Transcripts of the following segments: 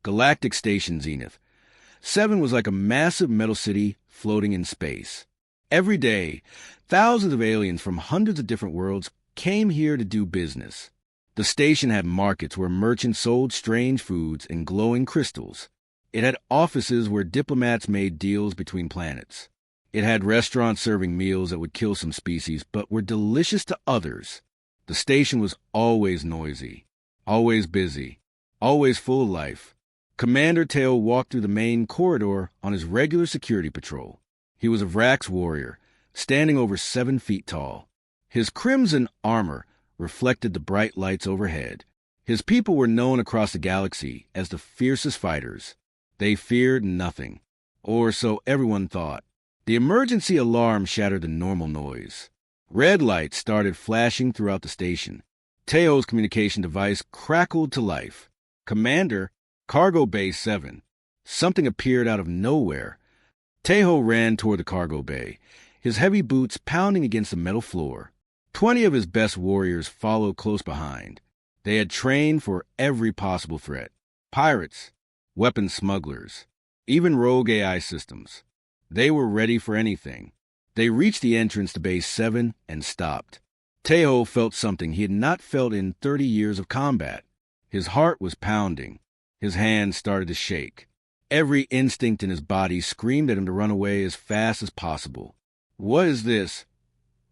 Galactic Station Zenith. 7 was like a massive metal city floating in space. Every day, thousands of aliens from hundreds of different worlds came here to do business. The station had markets where merchants sold strange foods and glowing crystals. It had offices where diplomats made deals between planets. It had restaurants serving meals that would kill some species but were delicious to others. The station was always noisy, always busy, always full of life. Commander Teo walked through the main corridor on his regular security patrol. He was a Vrax warrior, standing over 7 feet tall. His crimson armor reflected the bright lights overhead. His people were known across the galaxy as the fiercest fighters. They feared nothing, or so everyone thought. The emergency alarm shattered the normal noise. Red lights started flashing throughout the station. Teo's communication device crackled to life. Commander, Cargo Bay 7. Something appeared out of nowhere. Teo ran toward the cargo bay, his heavy boots pounding against the metal floor. 20 of his best warriors followed close behind. They had trained for every possible threat. Pirates, weapons smugglers, even rogue AI systems. They were ready for anything. They reached the entrance to Base 7 and stopped. Teo felt something he had not felt in 30 years of combat. His heart was pounding. His hands started to shake. Every instinct in his body screamed at him to run away as fast as possible. "What is this?"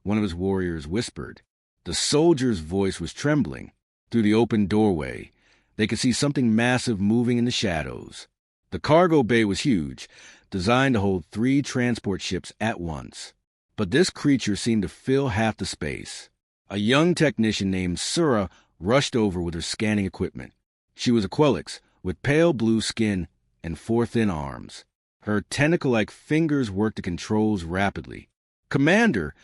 one of his warriors whispered. The soldier's voice was trembling. Through the open doorway, they could see something massive moving in the shadows. The cargo bay was huge, designed to hold 3 transport ships at once. But this creature seemed to fill half the space. A young technician named Sura rushed over with her scanning equipment. She was a Quelix, with pale blue skin and 4 thin arms. Her tentacle-like fingers worked the controls rapidly. "Commander,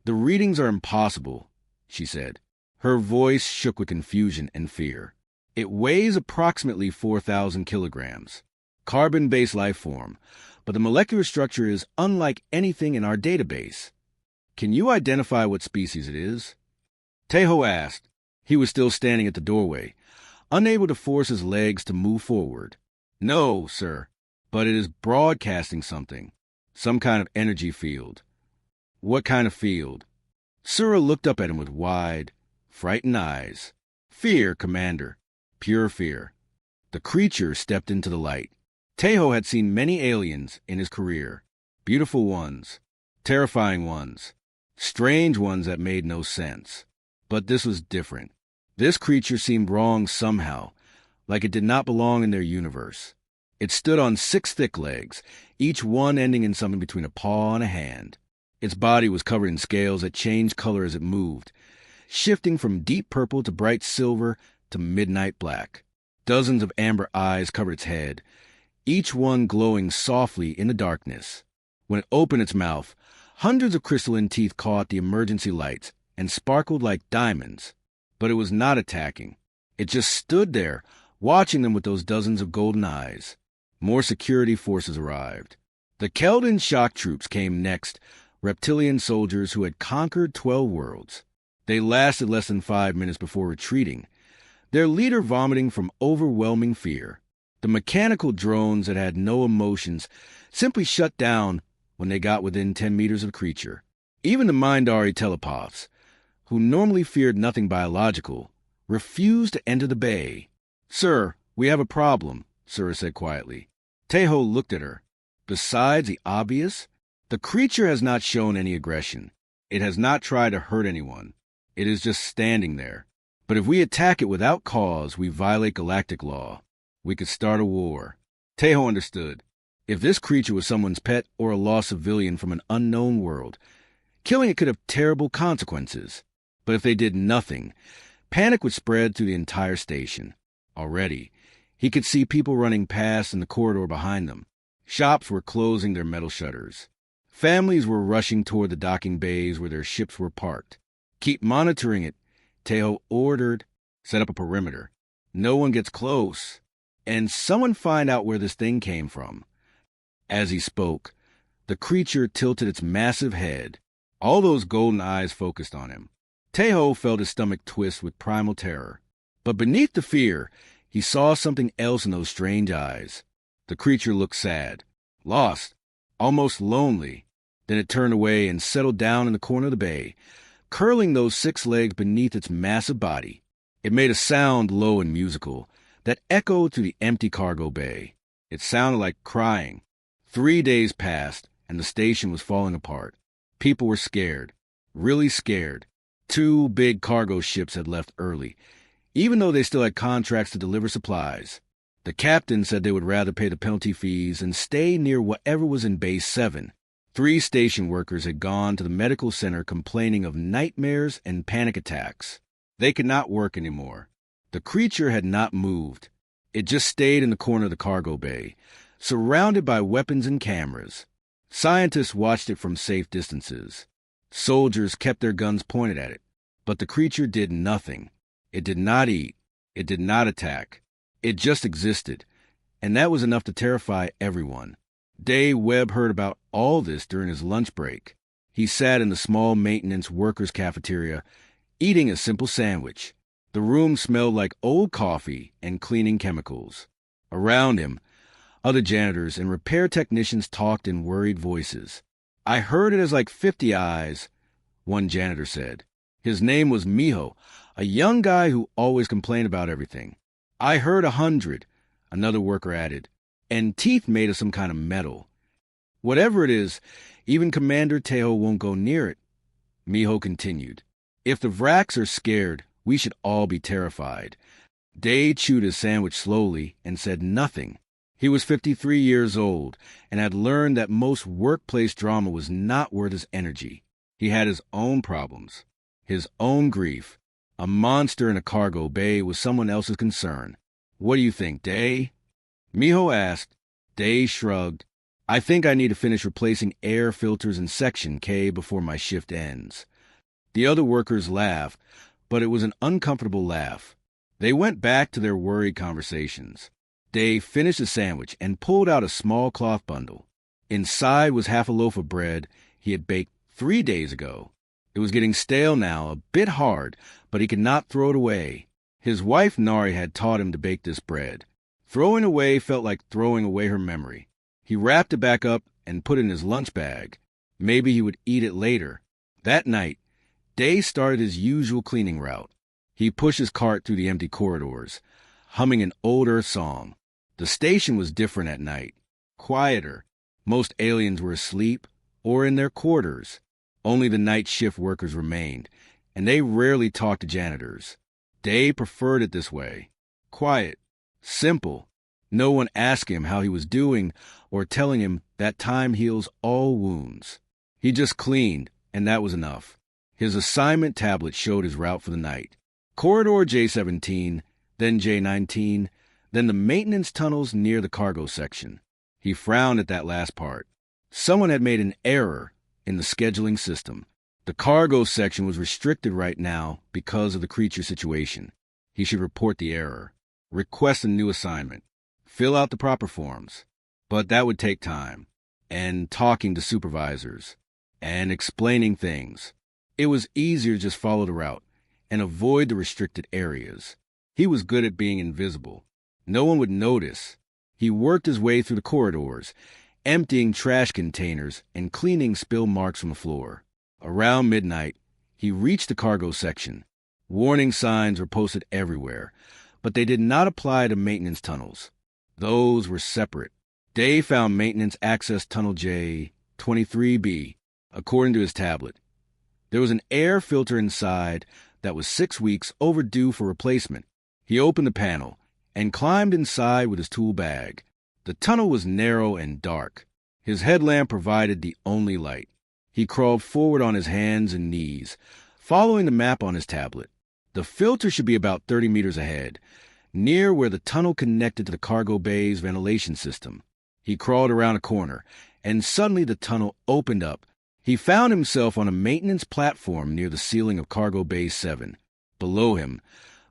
the readings are impossible," she said. Her voice shook with confusion and fear. "It weighs approximately 4,000 kilograms. Carbon-based life form, but the molecular structure is unlike anything in our database. Can you identify what species it is?" Teo asked. He was still standing at the doorway, unable to force his legs to move forward. "No, sir, but it is broadcasting something. Some kind of energy field." "What kind of field?" Sura looked up at him with wide, frightened eyes. "Fear, Commander. Pure fear." The creature stepped into the light. Teo had seen many aliens in his career. Beautiful ones, terrifying ones, strange ones that made no sense. But this was different. This creature seemed wrong somehow, like it did not belong in their universe. It stood on 6 thick legs, each one ending in something between a paw and a hand. Its body was covered in scales that changed color as it moved, shifting from deep purple to bright silver to midnight black. Dozens of amber eyes covered its head, each one glowing softly in the darkness. When it opened its mouth, hundreds of crystalline teeth caught the emergency lights and sparkled like diamonds. But it was not attacking. It just stood there, watching them with those dozens of golden eyes. More security forces arrived. The Keldon shock troops came next, reptilian soldiers who had conquered 12 worlds. They lasted less than 5 minutes before retreating, their leader vomiting from overwhelming fear. The mechanical drones that had no emotions simply shut down when they got within 10 meters of the creature. Even the Mindari telepaths, who normally feared nothing biological, refused to enter the bay. "Sir, we have a problem," Sura said quietly. Teo looked at her. "Besides the obvious, the creature has not shown any aggression. It has not tried to hurt anyone. It is just standing there. But if we attack it without cause, we violate galactic law. We could start a war." Teo understood. If this creature was someone's pet or a lost civilian from an unknown world, killing it could have terrible consequences. But if they did nothing, panic would spread through the entire station. Already, he could see people running past in the corridor behind them. Shops were closing their metal shutters. Families were rushing toward the docking bays where their ships were parked. "Keep monitoring it," Teo ordered. "Set up a perimeter. No one gets close. And someone find out where this thing came from." As he spoke, the creature tilted its massive head. All those golden eyes focused on him. Teo felt his stomach twist with primal terror. But beneath the fear, He saw something else in those strange eyes. The creature looked sad, lost, almost lonely. Then it turned away and settled down in the corner of the bay, curling those 6 legs beneath its massive body. It made a sound low and musical that echoed through the empty cargo bay. It sounded like crying. 3 days passed, and the station was falling apart. People were scared, really scared. 2 big cargo ships had left early, even though they still had contracts to deliver supplies. The captain said they would rather pay the penalty fees and stay near whatever was in Base 7. 3 station workers had gone to the medical center complaining of nightmares and panic attacks. They could not work anymore. The creature had not moved. It just stayed in the corner of the cargo bay, surrounded by weapons and cameras. Scientists watched it from safe distances. Soldiers kept their guns pointed at it, but the creature did nothing. It did not eat. It did not attack. It just existed, and that was enough to terrify everyone. Webb heard about all this during his lunch break. He sat in the small maintenance workers' cafeteria, eating a simple sandwich. The room smelled like old coffee and cleaning chemicals. Around him, other janitors and repair technicians talked in worried voices. "I heard it has like 50 eyes," one janitor said. His name was Miho, a young guy who always complained about everything. "I heard 100, another worker added, "and teeth made of some kind of metal. Whatever it is, even Commander Teho won't go near it." Miho continued. "If the Vraks are scared, we should all be terrified." Day chewed his sandwich slowly and said nothing. He was 53 years old and had learned that most workplace drama was not worth his energy. He had his own problems, his own grief. A monster in a cargo bay was someone else's concern. "What do you think, Day?" Miho asked. Day shrugged. "I think I need to finish replacing air filters in Section K before my shift ends." The other workers laughed, but it was an uncomfortable laugh. They went back to their worried conversations. Day finished a sandwich and pulled out a small cloth bundle. Inside was half a loaf of bread he had baked 3 days ago. It was getting stale now, a bit hard, but he could not throw it away. His wife Nari had taught him to bake this bread. Throwing away felt like throwing away her memory. He wrapped it back up and put it in his lunch bag. Maybe he would eat it later. That night, Day started his usual cleaning route. He pushed his cart through the empty corridors, humming an older song. The station was different at night, quieter. Most aliens were asleep or in their quarters. Only the night shift workers remained, and they rarely talked to janitors. Day preferred it this way. Quiet, simple. No one asking him how he was doing or telling him that time heals all wounds. He just cleaned, and that was enough. His assignment tablet showed his route for the night. Corridor J17, then J19, then the maintenance tunnels near the cargo section. He frowned at that last part. Someone had made an error in the scheduling system. The cargo section was restricted right now because of the creature situation. He should report the error, request a new assignment, fill out the proper forms. But that would take time, and talking to supervisors, and explaining things. It was easier to just follow the route and avoid the restricted areas. He was good at being invisible. No one would notice. He worked his way through the corridors, emptying trash containers and cleaning spill marks from the floor. Around midnight, he reached the cargo section. Warning signs were posted everywhere, but they did not apply to maintenance tunnels. Those were separate. Day found maintenance access tunnel J23B, according to his tablet. There was an air filter inside that was 6 weeks overdue for replacement. He opened the panel and climbed inside with his tool bag. The tunnel was narrow and dark. His headlamp provided the only light. He crawled forward on his hands and knees, following the map on his tablet. The filter should be about 30 meters ahead, near where the tunnel connected to the cargo bay's ventilation system. He crawled around a corner, and suddenly the tunnel opened up. He found himself on a maintenance platform near the ceiling of Cargo Bay 7. Below him,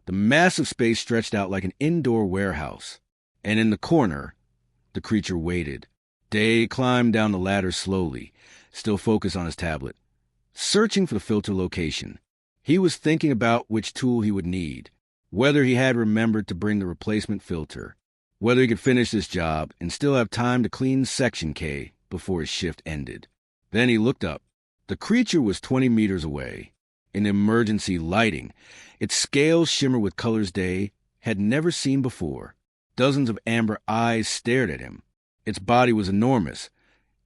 the massive space stretched out like an indoor warehouse. And in the corner, the creature waited. Day climbed down the ladder slowly, still focused on his tablet, searching for the filter location. He was thinking about which tool he would need. whether he had remembered to bring the replacement filter, whether he could finish this job and still have time to clean Section K before his shift ended. Then he looked up. The creature was 20 meters away. In emergency lighting, its scales shimmered with colors Day had never seen before. Dozens of amber eyes stared at him. Its body was enormous,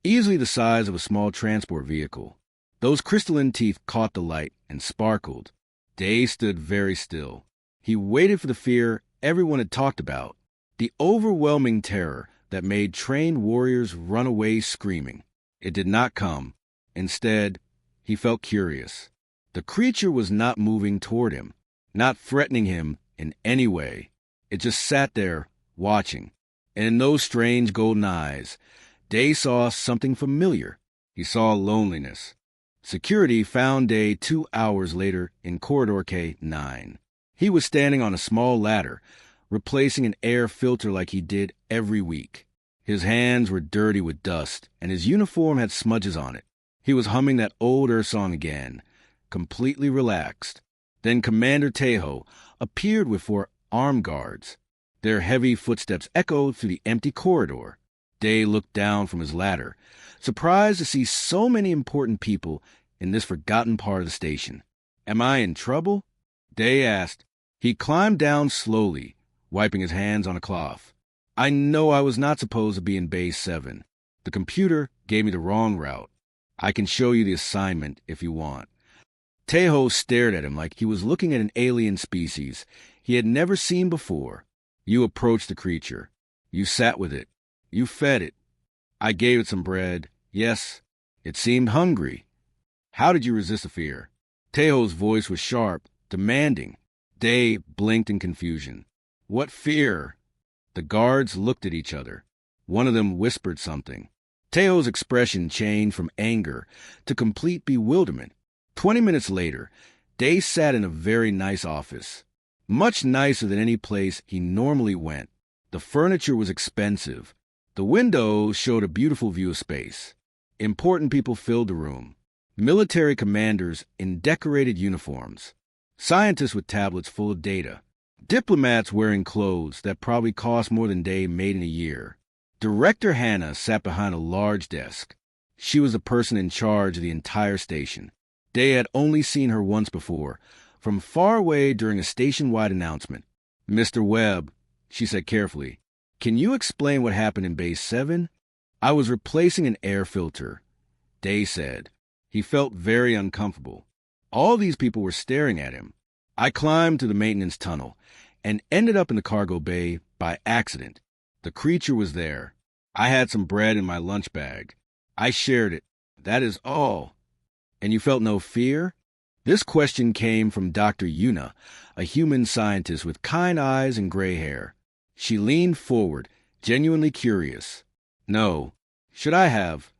easily the size of a small transport vehicle. Those crystalline teeth caught the light and sparkled. Day stood very still. He waited for the fear everyone had talked about, the overwhelming terror that made trained warriors run away screaming. It did not come. Instead, he felt curious. The creature was not moving toward him, not threatening him in any way. It just sat there, watching. And in those strange golden eyes, Day saw something familiar. He saw loneliness. Security found Day 2 hours later in Corridor K9. He was standing on a small ladder, replacing an air filter like he did every week. His hands were dirty with dust, and his uniform had smudges on it. He was humming that old Earth song again, completely relaxed. Then Commander Tejo appeared with 4 armed guards. Their heavy footsteps echoed through the empty corridor. Day looked down from his ladder, surprised to see so many important people in this forgotten part of the station. "Am I in trouble?" Day asked. He climbed down slowly, wiping his hands on a cloth. "I know I was not supposed to be in Base 7. The computer gave me the wrong route. I can show you the assignment if you want." Tejo stared at him like he was looking at an alien species he had never seen before. "You approached the creature. You sat with it. You fed it. I gave it some bread. Yes, it seemed hungry. How did you resist the fear?" Tejo's voice was sharp, demanding. Day blinked in confusion. "What fear?" The guards looked at each other. One of them whispered something. Tejo's expression changed from anger to complete bewilderment. 20 minutes later, Day sat in a very nice office. Much nicer than any place he normally went. The furniture was expensive. The windows showed a beautiful view of space. Important people filled the room. Military commanders in decorated uniforms. Scientists with tablets full of data. Diplomats wearing clothes that probably cost more than Day made in a year. Director Hannah sat behind a large desk. She was the person in charge of the entire station. Day had only seen her once before, from far away during a station-wide announcement. "Mr. Webb," she said carefully, "can you explain what happened in Base 7? "I was replacing an air filter," Day said. He felt very uncomfortable. All these people were staring at him. "I climbed to the maintenance tunnel and ended up in the cargo bay by accident. The creature was there. I had some bread in my lunch bag. I shared it. That is all." "And you felt no fear?" This question came from Dr. Yuna, a human scientist with kind eyes and gray hair. She leaned forward, genuinely curious. "No. Should I have?"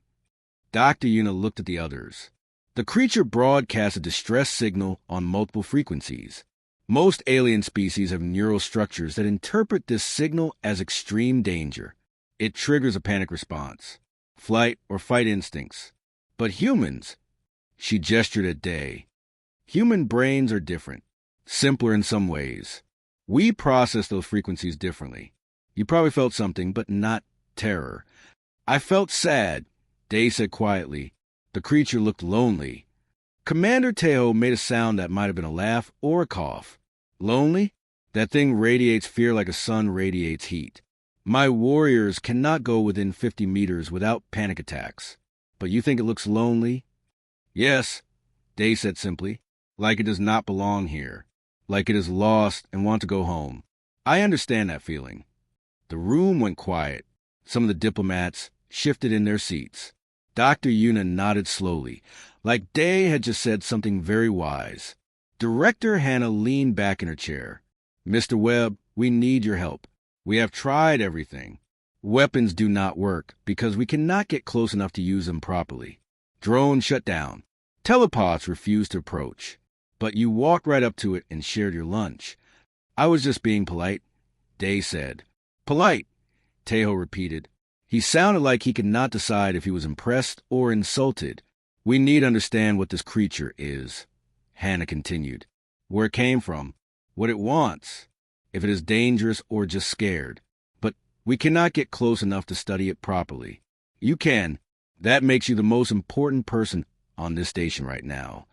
Dr. Yuna looked at the others. The creature broadcast a distress signal on multiple frequencies. Most alien species have neural structures that interpret this signal as extreme danger. It triggers a panic response, flight or fight instincts. But humans, she gestured at Day. Human brains are different, simpler in some ways. We process those frequencies differently. You probably felt something, but not terror. "I felt sad," Day said quietly. The creature looked lonely. Commander Tejo made a sound that might have been a laugh or a cough. "Lonely? That thing radiates fear like a sun radiates heat. My warriors cannot go within 50 meters without panic attacks. But you think it looks lonely?" "Yes," Day said simply, "like it does not belong here, like it is lost and wants to go home. I understand that feeling." The room went quiet. Some of the diplomats shifted in their seats. Dr. Yuna nodded slowly, like Day had just said something very wise. Director Hannah leaned back in her chair. "Mr. Webb, we need your help. We have tried everything. Weapons do not work because we cannot get close enough to use them properly. Drones shut down. Telepods refuse to approach. But you walked right up to it and shared your lunch." "I was just being polite," Day said. "Polite," Tejo repeated. He sounded like he could not decide if he was impressed or insulted. "We need to understand what this creature is," Hannah continued. "Where it came from. what it wants, if it is dangerous or just scared. But we cannot get close enough to study it properly. You can. That makes you the most important person on this station right now.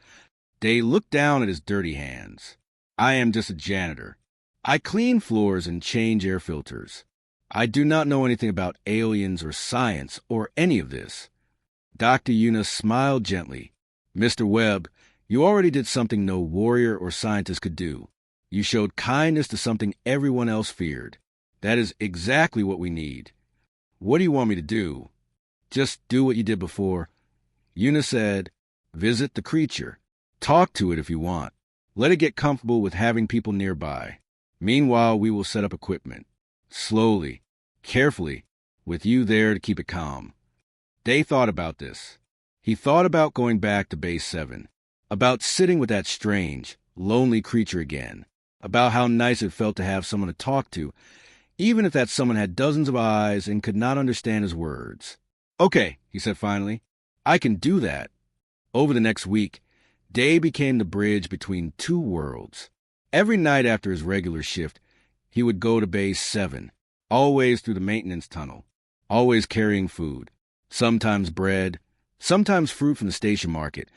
Day looked down at his dirty hands. I am just a janitor. I clean floors and change air filters. I do not know anything about aliens or science or any of this. Dr. Yuna smiled gently. Mr. Webb, you already did something no warrior or scientist could do. You showed kindness to something everyone else feared. That is exactly what we need. What do you want me to do? Just do what you did before. Yuna said, visit the creature. Talk to it if you want. Let it get comfortable with having people nearby. Meanwhile, we will set up equipment. Slowly, carefully, with you there to keep it calm. Day thought about this. He thought about going back to Base 7, about sitting with that strange, lonely creature again, about how nice it felt to have someone to talk to, even if that someone had dozens of eyes and could not understand his words. Okay, he said finally, I can do that. Over the next week, Day became the bridge between two worlds. Every night after his regular shift, he would go to Base 7, always through the maintenance tunnel, always carrying food, sometimes bread, sometimes fruit from the station market,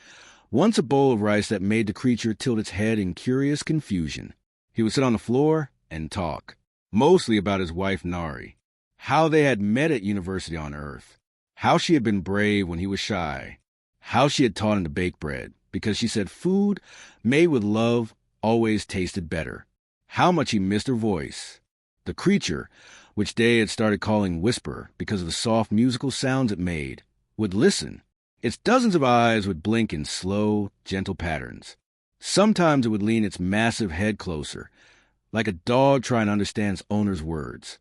once a bowl of rice that made the creature tilt its head in curious confusion. He would sit on the floor and talk, mostly about his wife Nari, how they had met at university on Earth, how she had been brave when he was shy, how she had taught him to bake bread, because she said food made with love always tasted better, how much he missed her voice. The creature, which Day had started calling Whisper because of the soft musical sounds it made, would listen. Its dozens of eyes would blink in slow, gentle patterns. Sometimes it would lean its massive head closer, like a dog trying to understand its owner's words.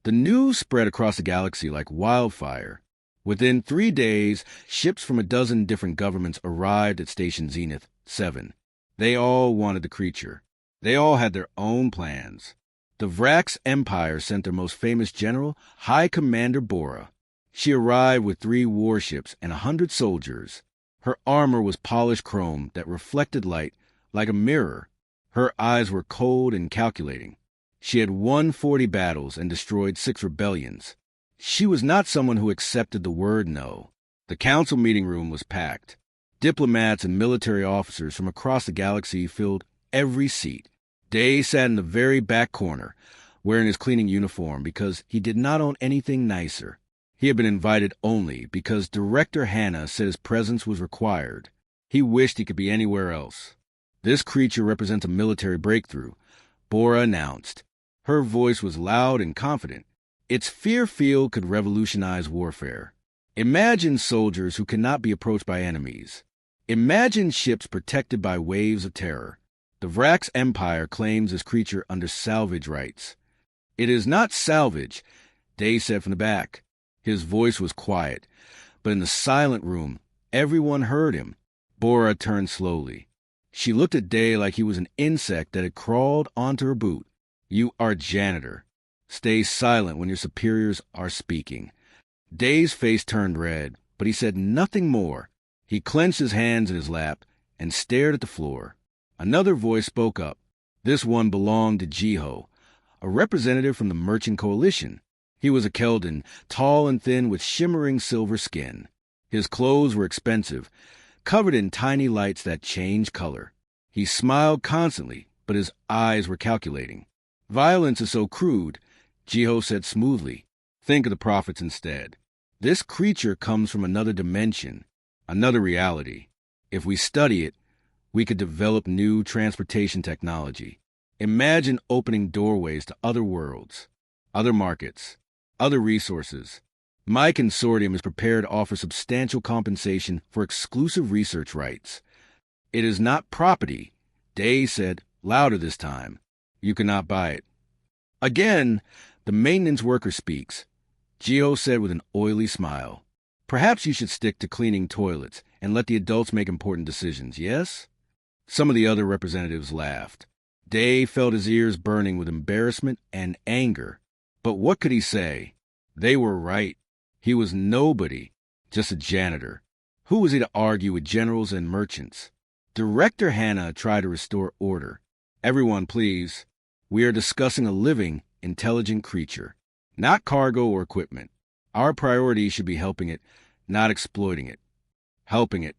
The news spread across the galaxy like wildfire. Within 3 days, ships from a dozen different governments arrived at Station Zenith 7. They all wanted the creature. They all had their own plans. The Vrax Empire sent their most famous general, High Commander Bora. She arrived with 3 warships and 100 soldiers. Her armor was polished chrome that reflected light like a mirror. Her eyes were cold and calculating. She had won 40 battles and destroyed 6 rebellions. She was not someone who accepted the word no. The council meeting room was packed. Diplomats and military officers from across the galaxy filled every seat. Day sat in the very back corner, wearing his cleaning uniform because he did not own anything nicer. He had been invited only because Director Hannah said his presence was required. He wished he could be anywhere else. This creature represents a military breakthrough, Bora announced. Her voice was loud and confident. Its fear field could revolutionize warfare. Imagine soldiers who cannot be approached by enemies. Imagine ships protected by waves of terror. The Vrax Empire claims this creature under salvage rights. It is not salvage, Day said from the back. His voice was quiet, but in the silent room, everyone heard him. Bora turned slowly. She looked at Day like he was an insect that had crawled onto her boot. You are Janitor. Stay silent when your superiors are speaking. Day's face turned red, but he said nothing more. He clenched his hands in his lap and stared at the floor. Another voice spoke up. This one belonged to Jiho, a representative from the Merchant Coalition. He was a Keldan, tall and thin with shimmering silver skin. His clothes were expensive, covered in tiny lights that changed color. He smiled constantly, but his eyes were calculating. Violence is so crude, Jiho said smoothly. Think of the prophets instead. This creature comes from another dimension, another reality. If we study it, we could develop new transportation technology. Imagine opening doorways to other worlds, other markets, other resources. My consortium is prepared to offer substantial compensation for exclusive research rights. It is not property, Day said, louder this time. You cannot buy it. Again, the maintenance worker speaks. Jiho said with an oily smile. Perhaps you should stick to cleaning toilets and let the adults make important decisions, yes? Some of the other representatives laughed. Day felt his ears burning with embarrassment and anger. But what could he say? They were right. He was nobody, just a janitor. Who was he to argue with generals and merchants? Director Hannah tried to restore order. Everyone, please. We are discussing a living, intelligent creature, not cargo or equipment. Our priority should be helping it, not exploiting it. Helping it.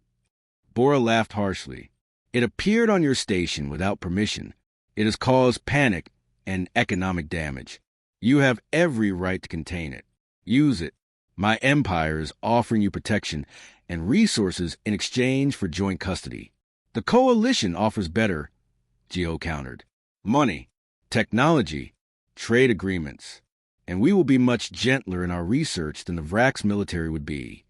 Bora laughed harshly. It appeared on your station without permission. It has caused panic and economic damage. You have every right to contain it. Use it. My empire is offering you protection and resources in exchange for joint custody. The coalition offers better, Geo countered. Money, technology, trade agreements. And we will be much gentler in our research than the Vrax military would be.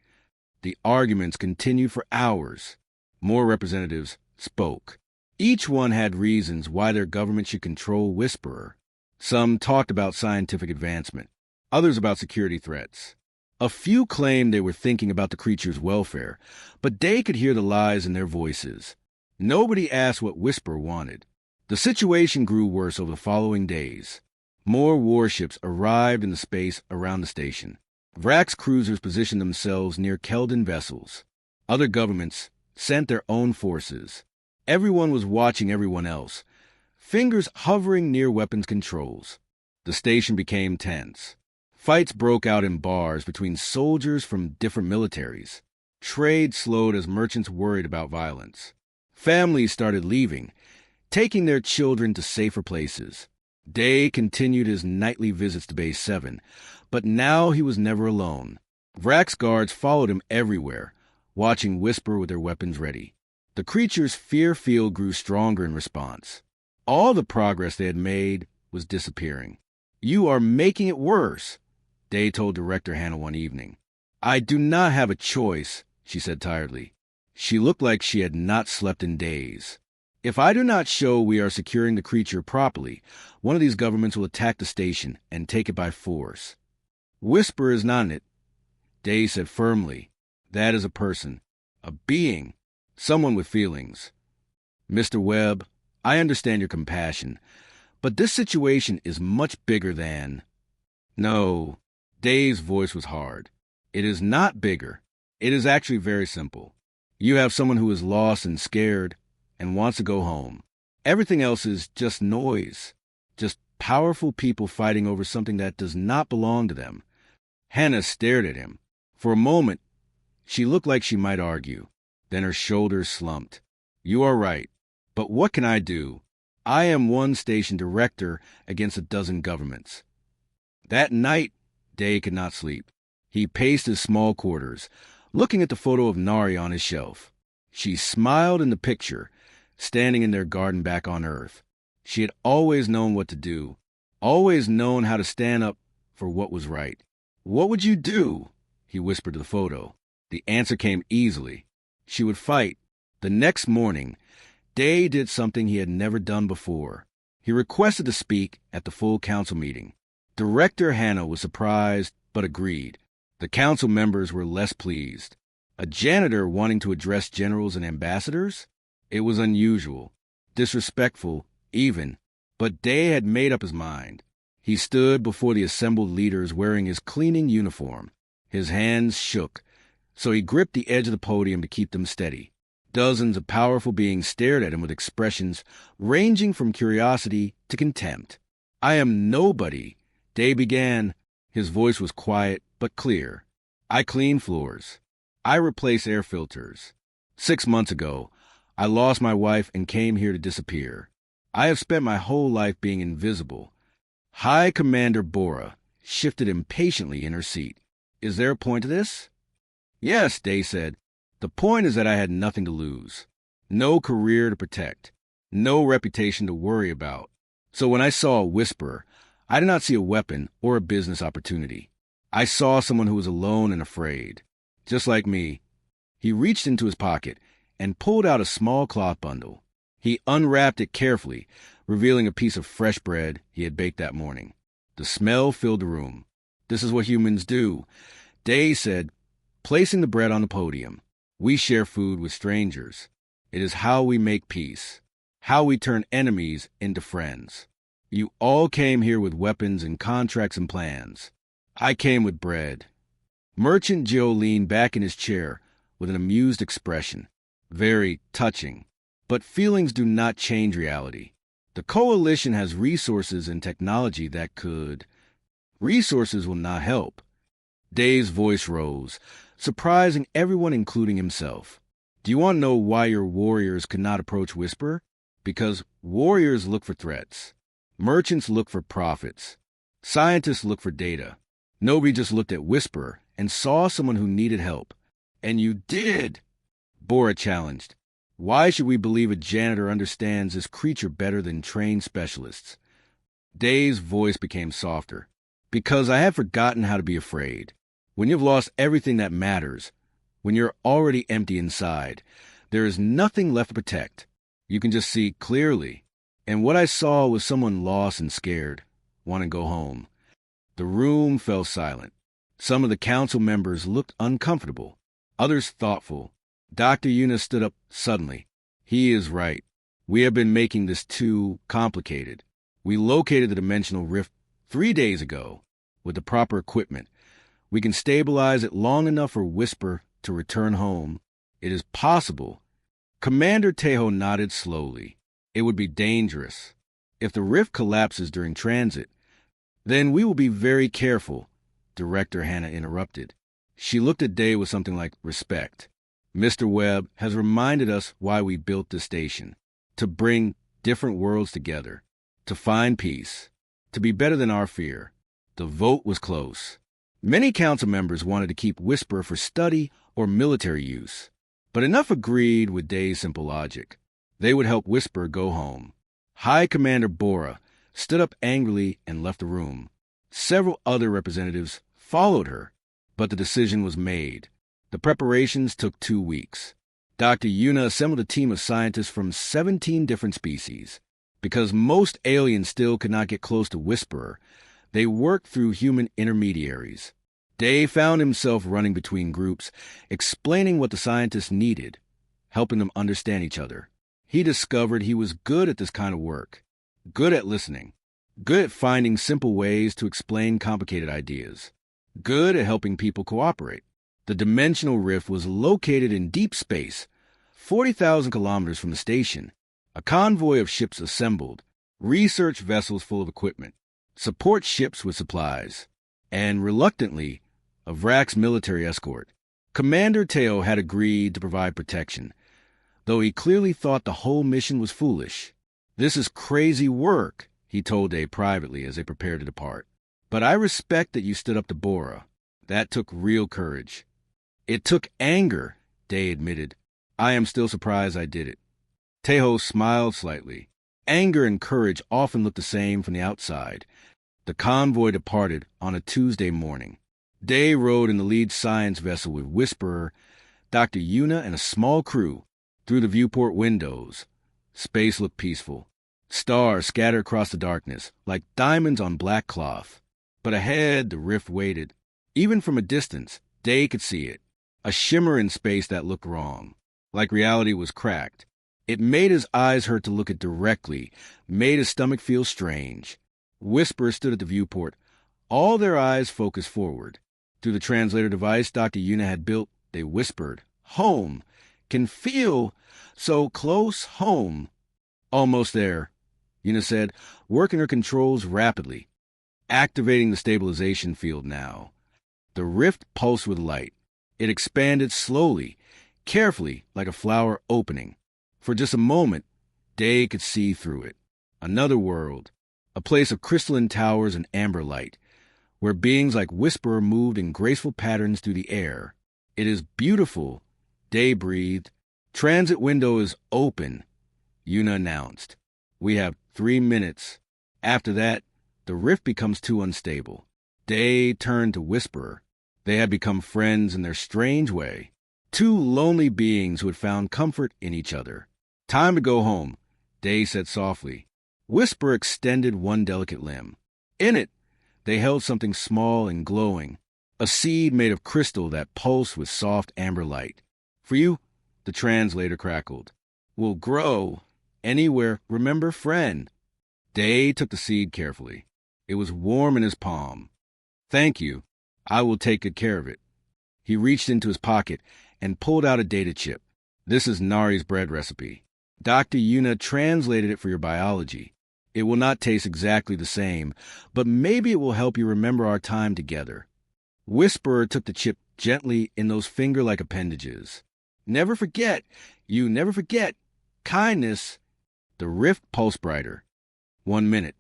The arguments continued for hours. More representatives spoke. Each one had reasons why their government should control Whisperer. Some talked about scientific advancement, others about security threats. A few claimed they were thinking about the creature's welfare, but Day could hear the lies in their voices. Nobody asked what Whisper wanted. The situation grew worse over the following days. More warships arrived in the space around the station. Vrax cruisers positioned themselves near Keldon vessels. Other governments sent their own forces. Everyone was watching everyone else, fingers hovering near weapons controls. The station became tense. Fights broke out in bars between soldiers from different militaries. Trade slowed as merchants worried about violence. Families started leaving, taking their children to safer places. Day continued his nightly visits to Base 7, but now he was never alone. Vrax guards followed him everywhere, watching Whisper with their weapons ready. The creature's fear field grew stronger in response. All the progress they had made was disappearing. You are making it worse, Day told Director Hannah one evening. I do not have a choice, she said tiredly. She looked like she had not slept in days. If I do not show we are securing the creature properly, one of these governments will attack the station and take it by force. Whisper is not in it, Day said firmly. That is a person, a being, someone with feelings. Mr. Webb, I understand your compassion, but this situation is much bigger than... No, Day's voice was hard. It is not bigger. It is actually very simple. You have someone who is lost and scared and wants to go home. Everything else is just noise, just powerful people fighting over something that does not belong to them. Hannah stared at him. For a moment, she looked like she might argue. Then her shoulders slumped. You are right, but what can I do? I am one station director against a dozen governments. That night, Day could not sleep. He paced his small quarters, looking at the photo of Nari on his shelf. She smiled in the picture, standing in their garden back on Earth. She had always known what to do, always known how to stand up for what was right. What would you do? He whispered to the photo. The answer came easily. She would fight. The next morning, Day did something he had never done before. He requested to speak at the full council meeting. Director Hannah was surprised, but agreed. The council members were less pleased. A janitor wanting to address generals and ambassadors? It was unusual, disrespectful, even, but Day had made up his mind. He stood before the assembled leaders wearing his cleaning uniform. His hands shook, so he gripped the edge of the podium to keep them steady. Dozens of powerful beings stared at him with expressions ranging from curiosity to contempt. I am nobody, Day began. His voice was quiet but clear. I clean floors. I replace air filters. 6 months ago, I lost my wife and came here to disappear. I have spent my whole life being invisible. High Commander Bora shifted impatiently in her seat. Is there a point to this? Yes, Day said. The point is that I had nothing to lose. No career to protect. No reputation to worry about. So when I saw a Whisperer, I did not see a weapon or a business opportunity. I saw someone who was alone and afraid. Just like me. He reached into his pocket and pulled out a small cloth bundle. He unwrapped it carefully, revealing a piece of fresh bread he had baked that morning. The smell filled the room. This is what humans do, Day said, placing the bread on the podium. We share food with strangers. It is how we make peace, how we turn enemies into friends. You all came here with weapons and contracts and plans. I came with bread. Merchant Joe leaned back in his chair with an amused expression. Very touching. But feelings do not change reality. The coalition has resources and technology that could. Resources will not help. Dave's voice rose, surprising everyone, including himself. Do you want to know why your warriors could not approach Whisper? Because warriors look for threats. Merchants look for profits. Scientists look for data. Nobody just looked at Whisper and saw someone who needed help. And you did! Bora challenged. Why should we believe a janitor understands this creature better than trained specialists? Dave's voice became softer. Because I have forgotten how to be afraid. When you've lost everything that matters, when you're already empty inside, there is nothing left to protect. You can just see clearly. And what I saw was someone lost and scared, wanting to go home. The room fell silent. Some of the council members looked uncomfortable, others thoughtful. Dr. Yuna stood up suddenly. He is right. We have been making this too complicated. We located the dimensional rift 3 days ago. With the proper equipment, we can stabilize it long enough for Whisper to return home. It is possible. Commander Tejo nodded slowly. It would be dangerous. If the rift collapses during transit, then we will be very careful, Director Hannah interrupted. She looked at Dave with something like respect. Mr. Webb has reminded us why we built the station. To bring different worlds together. To find peace. To be better than our fear. The vote was close. Many council members wanted to keep Whisper for study or military use. But enough agreed with Dave's simple logic. They would help Whisper go home. High Commander Bora stood up angrily and left the room. Several other representatives followed her, but the decision was made. The preparations took 2 weeks. Dr. Yuna assembled a team of scientists from 17 different species. Because most aliens still could not get close to Whisperer, they worked through human intermediaries. Dave found himself running between groups, explaining what the scientists needed, helping them understand each other. He discovered he was good at this kind of work, good at listening, good at finding simple ways to explain complicated ideas, good at helping people cooperate. The dimensional rift was located in deep space, 40,000 kilometers from the station. A convoy of ships assembled, research vessels full of equipment, support ships with supplies, and, reluctantly, a Vrax military escort. Commander Teo had agreed to provide protection, though he clearly thought the whole mission was foolish. This is crazy work, he told Dave privately as they prepared to depart. But I respect that you stood up to Bora. That took real courage. It took anger, Day admitted. I am still surprised I did it. Tejo smiled slightly. Anger and courage often look the same from the outside. The convoy departed on a Tuesday morning. Day rode in the lead science vessel with Whisperer, Dr. Yuna, and a small crew through the viewport windows. Space looked peaceful. Stars scattered across the darkness, like diamonds on black cloth. But ahead, the rift waited. Even from a distance, Day could see it. A shimmer in space that looked wrong, like reality was cracked. It made his eyes hurt to look at directly, made his stomach feel strange. Whisper stood at the viewport, all their eyes focused forward. Through the translator device Dr. Yuna had built, they whispered, "Home! Can feel so close home." "Almost there," Yuna said, working her controls rapidly, activating the stabilization field now. The rift pulsed with light. It expanded slowly, carefully, like a flower opening. For just a moment, Day could see through it. Another world, a place of crystalline towers and amber light, where beings like Whisperer moved in graceful patterns through the air. "It is beautiful," Day breathed. "Transit window is open," Yuna announced. "We have 3 minutes. After that, the rift becomes too unstable." Day turned to Whisperer. They had become friends in their strange way. Two lonely beings who had found comfort in each other. "Time to go home," Day said softly. Whisper extended one delicate limb. In it, they held something small and glowing, a seed made of crystal that pulsed with soft amber light. "For you," the translator crackled, "will grow anywhere. Remember, friend." Day took the seed carefully. It was warm in his palm. "Thank you. I will take good care of it." He reached into his pocket and pulled out a data chip. "This is Nari's bread recipe. Dr. Yuna translated it for your biology. It will not taste exactly the same, but maybe it will help you remember our time together. Whisperer took the chip gently in those finger-like appendages. Never forget, you never forget. Kindness. The rift pulsed brighter. 1 minute.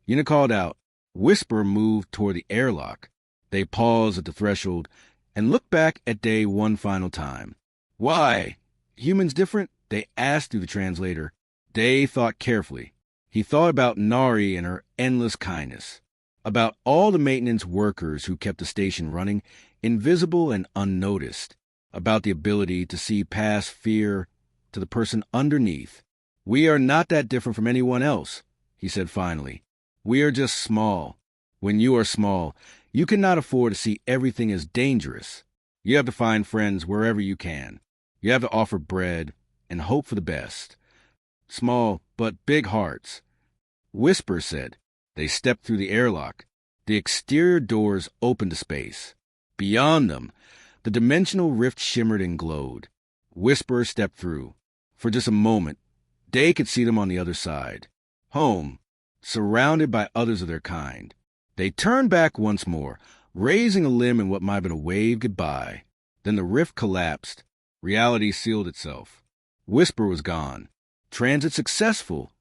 Yuna called out. Whisperer moved toward the airlock. They paused at the threshold and looked back at Day one final time. Why? Humans different? They asked through the translator. Day thought carefully. He thought about Nari and her endless kindness, about all the maintenance workers who kept the station running, invisible and unnoticed, about the ability to see past fear to the person underneath. We are not that different from anyone else, he said finally. We are just small. When you are small, you cannot afford to see everything as dangerous. You have to find friends wherever you can. You have to offer bread and hope for the best. Small, but big hearts. Whisper said. They stepped through the airlock. The exterior doors opened to space. Beyond them, the dimensional rift shimmered and glowed. Whisperer stepped through. For just a moment, Day could see them on the other side. Home, surrounded by others of their kind. They turned back once more, raising a limb in what might have been a wave goodbye. Then the rift collapsed. Reality sealed itself. Whisper was gone. Transit successful,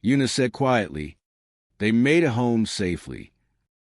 Yuna said quietly. They made it home safely.